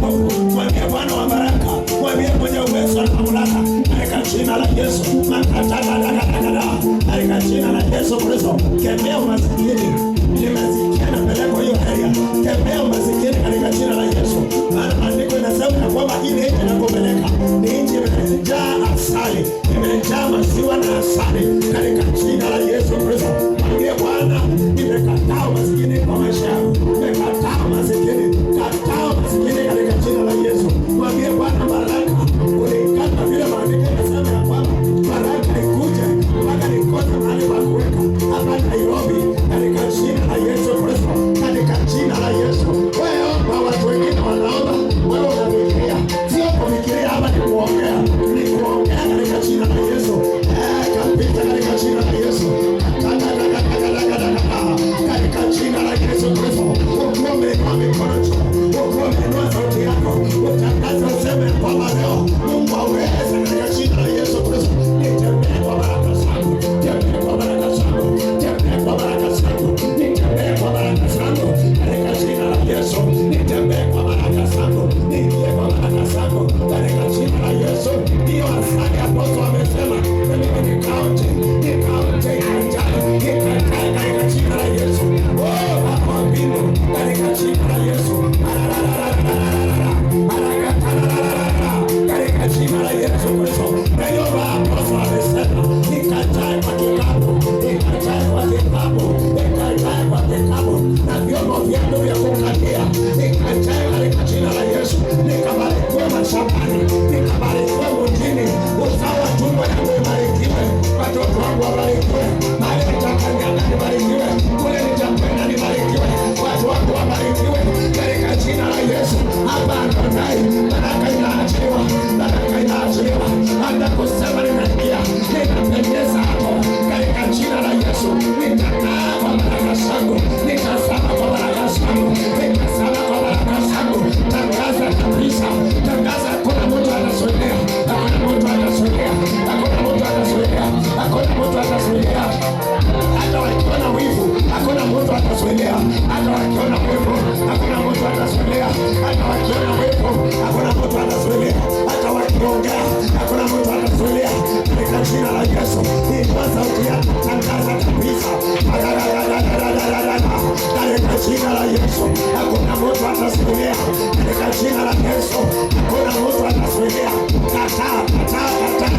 wokovu. Mwambie Bwana wa baraka, mwambie mwenye uwezo na mamlaka, katika jina la Yesu. Katika jina la Yesu Kristo, kemea umasikini. Nimesikia na peleko hiyo area. Kemea umasikini katika jina la Yesu. Maana maandiko yanasema ya kwamba ile nchi inakopeleka ni nchi imejaa asali, imejaa maziwa na asali, katika jina la Yesu Kristo. Mwambie Bwana, nimekataa umasikini kwa maisha yangu. Nimekataa umasikini. Kataa umasikini katika jina la Yesu. Mwambie Bwana baraka, kulingana vile maandiko yanasema ya kwamba baraka ikuje mpaka nikose mahali pa kuweka hapa Nairobi, katika jina la Yesu Kristo. Katika jina la Yesu. Wewe omba, watu wengine wanaomba, wewe unafikiria. Sio kufikiria hapa, ni kuongea. Ni kuongea katika jina la Yesu. Kabisa katika jina la Yesu. Katika jina la Yesu Kristo. Ukiwa umeinua mikono juu, ukiwa umeinua sauti yako, utangaze useme kwamba leo Mungu aweze katika jina la Yesu Kristo. Nitembee kwa baraka zangu. Nitembee kwa baraka zangu. Nitembee kwa baraka zangu. Nitembee kwa baraka zangu. Katika jina la Yesu. Nitembee kwa baraka zangu. Niingie kwa baraka zangu. Katika jina la Yesu. Hiyo asali Apostle amesema, na mimi nikaonje katika jina la Yesu. Hapo mbingu katika jina la Yesu. Katika jina la Yesu Kristo. Na hiyo Apostle amesema, nikatae kwa kikapu, nikatae kwa kikapu, nikatae kwa kikapu, na vyombo vyangu vya kukatia, nikatae katika jina la Yesu. Nikabarikiwe mashambani, nikabarikiwe mjini, uzao wa tumbo yangu ibarikiwe, watoto wangu wabarikiwe, mahali nitakanyaga nibarikiwe, kule nitakwenda nibarikiwe, watu wangu wabarikiwe, katika jina la Yesu. Hapa Adonai, baraka inaachiliwa, baraka inaachiliwa. Hata kusema nimeingia, ninapendeza hapo, katika jina la Yesu. Nitakaa kwa baraka zangu, nitasama kwa baraka zangu, nitasama kwa baraka zangu. Tangaza kabisa, tangaza, hakuna mtu anasogelea, hakuna mtu anasogelea, hakuna mtu anasogelea, hakuna mtu anasogelea. Hata wakiona wivu, hakuna mtu atasogelea. Hata wakiona wivu, hakuna mtu atasogelea. Hata wakiona wivu, hakuna mtu atasogelea. Hata wakiongea, hakuna mtu atasogelea. Katika jina la Yesu, inua sauti yako, tangaza kabisa. Katika jina la Yesu, hakuna mtu atasogelea. Katika jina la Yesu, hakuna mtu atasogelea. Kataa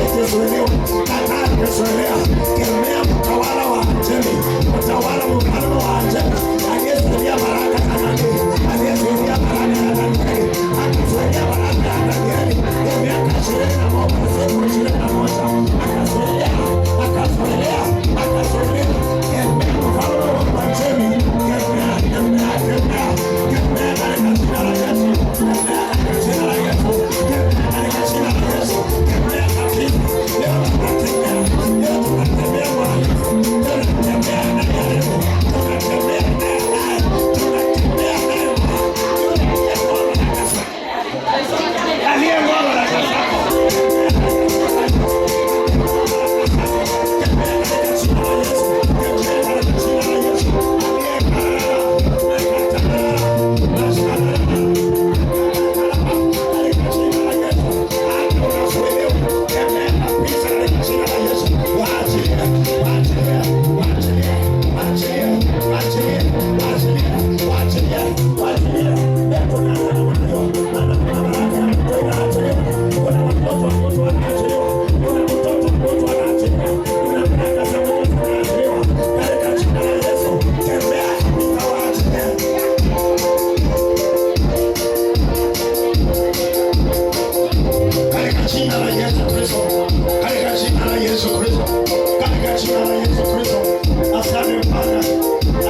ikizuiliwa, kataa ikizuiliwa. Kemea mtawala wa Ajemi, mtawala mfalme wa Ajemi, aliyezuilia baraka za Danieli, aliyezuilia baraka ya Danieli, akazuilia baraka ya Danieli ya miaka 21, akazuilia. Kemea mfalme wa Ajemi, kemea katika jina la Yesu, kemea katika jina la Yesu, kemea katika jina la Yesu, kemea kabisa. Leo tunatembea mahali, tunatembea na Yesu, tunatembea naye, tunatembea naye. Aliyeng'oa baraka zako.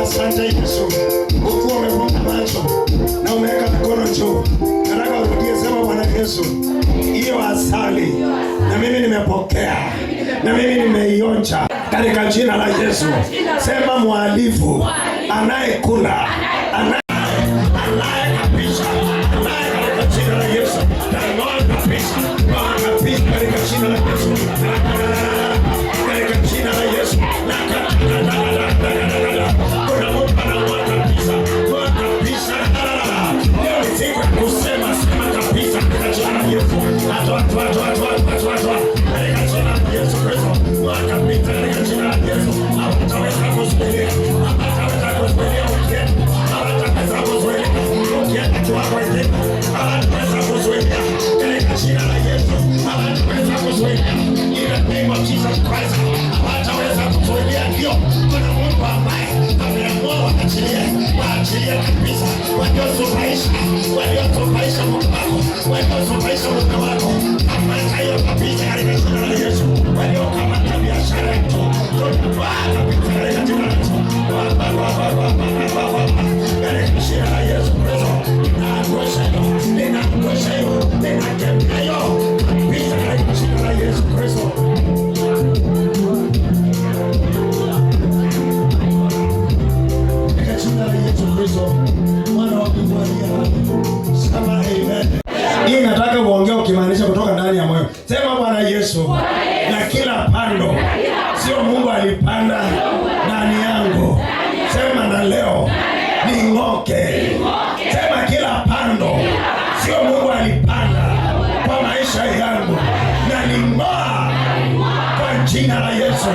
Asante Yesu, ukiwa umefunga macho na umeweka mikono juu, nataka urudie, sema Bwana Yesu, hiyo asali na mimi nimepokea, na mimi nimeionja katika jina la Yesu. Sema mhalifu anayekula, kusema waliosubaisha, waliosubaisha mke wako, waliosubaisha mke wako, kamata hiyo kabisa katika jina la Yesu. Waliokamata biashara yetu, tunatwaa kabisa katika jina la Yesu. Katika jina la Yesu Kristo, ninaangusha hiyo, ninakemea hiyo kabisa katika jina la Yesu Kristo. Mwana wa Mungu aliye hai. Sema amen. Hii nataka uongee ukimaanisha kutoka ndani ya moyo. Sema Bwana Yesu, na kila pando sio Mungu alipanda ndani yangu. Sema na leo ning'oke. Sema kila pando sio Mungu alipanda kwa maisha yangu na ning'oa kwa jina la Yesu.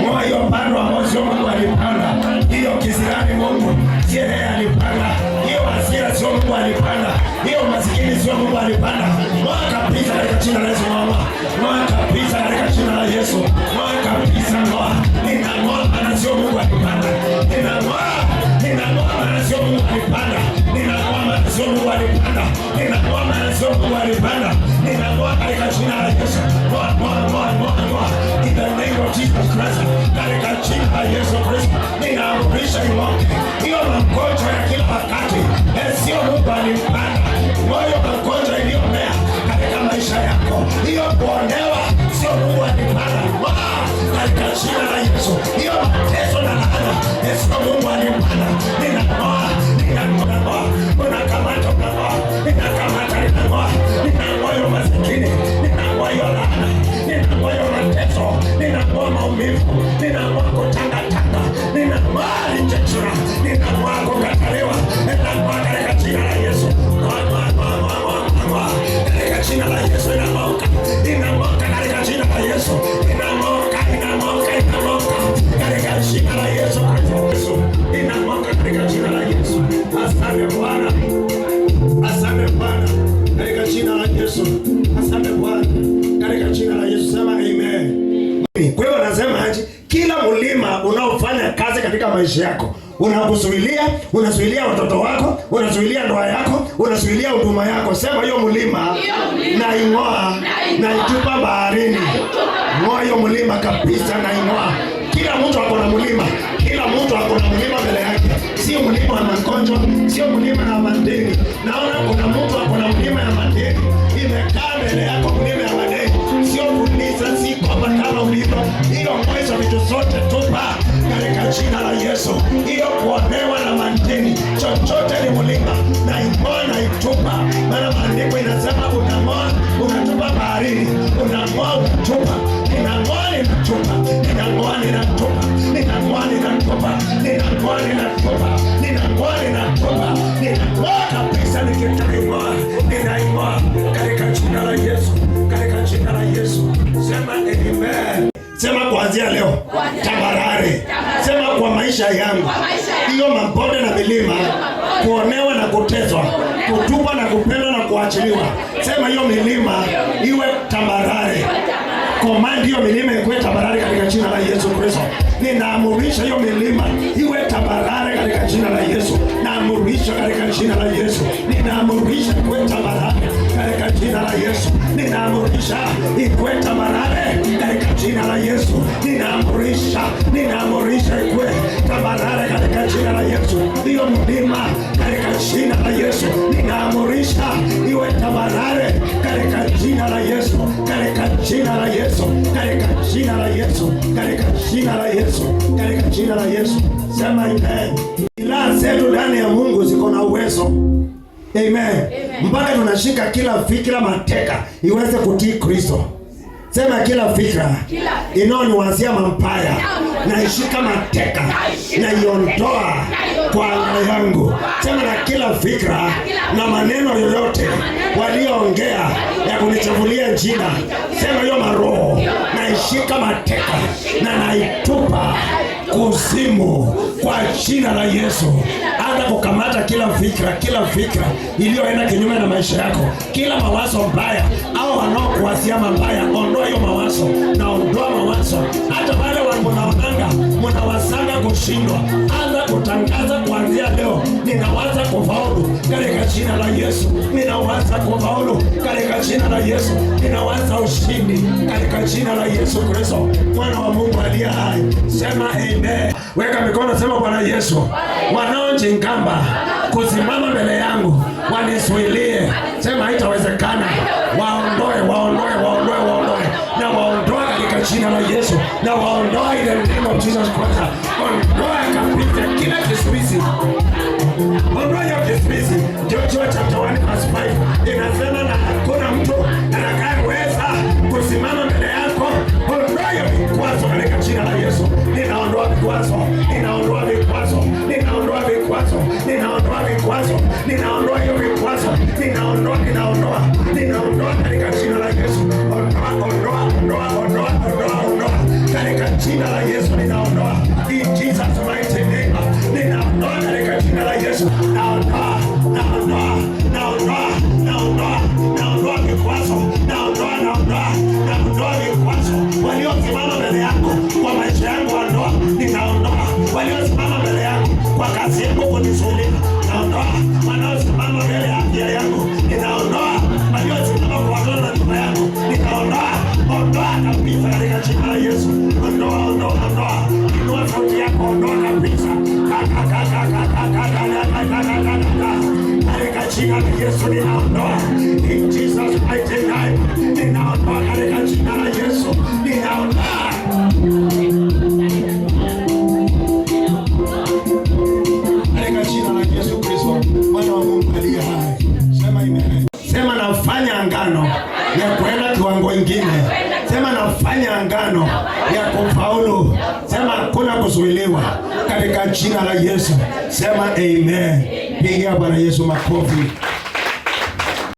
Ng'oa hiyo pando ambayo sio Mungu alipanda. Hiyo kisirani Mungu sio yeye alipanda. Hiyo hasira sio Mungu alipanda. Hiyo masikini sio Mungu alipanda. Ng'oa kabisa katika jina la Yesu mama. Ng'oa kabisa katika jina la Yesu. Ng'oa kabisa ng'oa. Ninang'oa maana sio Mungu alipanda. Ninang'oa maana sio Mungu alipanda. Ninang'oa maana sio Mungu alipanda. Ninang'oa maana sio Mungu alipanda. Ninang'oa katika jina la Yesu. Ng'oa. In the name of Jesus Christ. Katika jina la Yesu Kristo. Ninaamrisha ing'oke. Hiyo magonjwa ya kila wakati sio Mungu alipanda. Moyo magonjwa iliyomea katika maisha yako, hiyo kuonewa sio Mungu alipanda. Katika jina la Yesu, hiyo mateso na laana sio Mungu alipanda. Ninang'oa. Unakamata. Ninang'oa hiyo masikini. Ninang'oa hiyo laana. Ninang'oa hiyo mateso. Ninang'oa maumivu. Ninang'oa kutangatanga. Ninang'oa rejection. Ninang'oa kukataliwa. Ninang'oa katika jina la Yesu. Katika jina la Yesu inang'oka. Inang'oka katika jina la Yesu. Inang'oka. Katika jina la Yesu Kristo. Inang'oka katika jina la Yesu. Asante Bwana. Asante Bwana. Katika jina la Yesu. Asante Bwana. Katika jina la Yesu. Sema amen. Kwa hiyo nasema aje, kila mlima unaofanya kazi katika maisha yako, unazuilia watoto wako, unazuilia ndoa yako, unazuilia huduma yako. Sema hiyo mlima na ing'oa na itupa baharini. Ng'oa hiyo mlima kabisa na ing'oa. Kila mtu ako na mlima. Kila mtu ako na mlima mbele yake. Sio mlima wa magonjwa, sio mlima wa madeni. Naona kuna mtu ako na mlima ya madeni. Imekaa mbele yako mlima ya madeni. Sio kunisa, si kwamba kama ulivyo. Hiyo mwezo vitu zote tupa katika jina la Yesu. Hiyo kuonewa na madeni, chochote ni mlima na ing'oa na itupa. Maana maandiko inasema unang'oa, unatupa baharini. Unang'oa, unatupa. Ninang'oa, ninatupa. Ninang'oa, ninatupa. Ninang'oa, ninatupa. Ninang'oa, ninatupa. Ninang'oa, ninatupa. Ninang'oa kabisa nikitaing'oa. Ninaing'oa katika jina la Yesu. Katika jina la Yesu. Sema amen. Sema kuanzia leo tambarare. Sema kwa maisha yangu, hiyo mabonde na milima, kuonewa na kutezwa, kutupwa na kupendwa na kuachiliwa. Sema hiyo milima iwe tambarare. Command hiyo milima iwe tambarare katika jina la Yesu Kristo. Ninaamurisha hiyo milima iwe tambarare katika jina la Yesu. Naamurisha katika jina la Yesu. Ninaamurisha iwe tambarare katika jina la Yesu. Ninaamurisha iwe tambarare katika jina la Yesu. Ninaamurisha iwe tambarare katika jina la Yesu. Hiyo milima katika jina la Yesu. Ninaamurisha iwe tambarare katika jina la Yesu. Katika jina la Yesu. Katika jina la Yesu. Katika jina la Yesu. Katika jina la Yesu. Sema amen. Silaha zetu ndani ya Mungu ziko na uwezo. Amen. Mpaka tunashika kila fikra mateka iweze kutii Kristo. Sema kila fikra inaoniwazia mambaya na ishika mateka na iondoa kwa anga yangu. Sema na kila fikra na maneno yoyote walioongea ya kunichafulia jina. Sema hiyo maroho na ishika mateka na naitupa kuzimu kwa jina la Yesu. Hata kukamata kila fikra iliyoenda kinyume na maisha yako, kila mawazo mbaya au wanaokuwasia mabaya. Ondoa hiyo mawazo na ondoa mawazo. Hata wale wanaonanga mnawasanga kushindwa, anza kutangaza kuanzia leo, ninawaza kufaulu katika jina la Yesu. Ninawaza kufaulu katika jina la Yesu. Ninawaza ushindi katika jina la Yesu Kristo, mwana wa Mungu aliye hai. Sema amen. Weka mikono, sema Bwana Yesu, wanaojingamba kusimama mbele yangu wanizuilie, sema haitawezekana. Waondoe na waondoe katika jina la Yesu, na waondoe in the name of Jesus Christ. Ondoa kabisa kila kizuizi. Ondoa hiyo kizuizi. Joshua chapter 1 verse 5 inasema, na hakuna mtu atakayeweza kusimama mbele yako. Ondoa hiyo vikwazo katika jina la Yesu. Ninaondoa vikwazo, ninaondoa vikwazo, ninaondoa vikwazo, ninaondoa vikwazo, ninaondoa hiyo vikwazo, ninaondoa katika jina la Yesu. Ondoa katika jina la Yesu. Ninaondoa in Jesus mighty name. Ninaondoa katika jina la Yesu. Naondoa vikwazo, naondoa vikwazo. Waliosimama mbele yako kwa maisha yangu ondoa, ninaondoa. Waliosimama mbele yako kwa kazi yangu kunizuilia, naondoa. Wanaosimama mbele ya afya yangu, ninaondoa. Waliosimama kwa watoto na nyumba yangu, ninaondoa. Ondoa kabisa katika jina la Yesu. Ondoa. Inua sauti yako, ondoa kabisa. Katika jina la Yesu ninaondoa. In Jesus mighty name. Ninaondoa katika jina la Yesu. Ninaondoa. Katika jina la Yesu Kristo, mwana wa Mungu aliye hai. Sema amen. Sema nafanya angano ya kwenda kiwango kingine. Sema nafanya angano ya kufaulu. Sema hakuna kuzuiliwa katika jina la Yesu. Sema amen. Pigia Bwana Yesu makofi.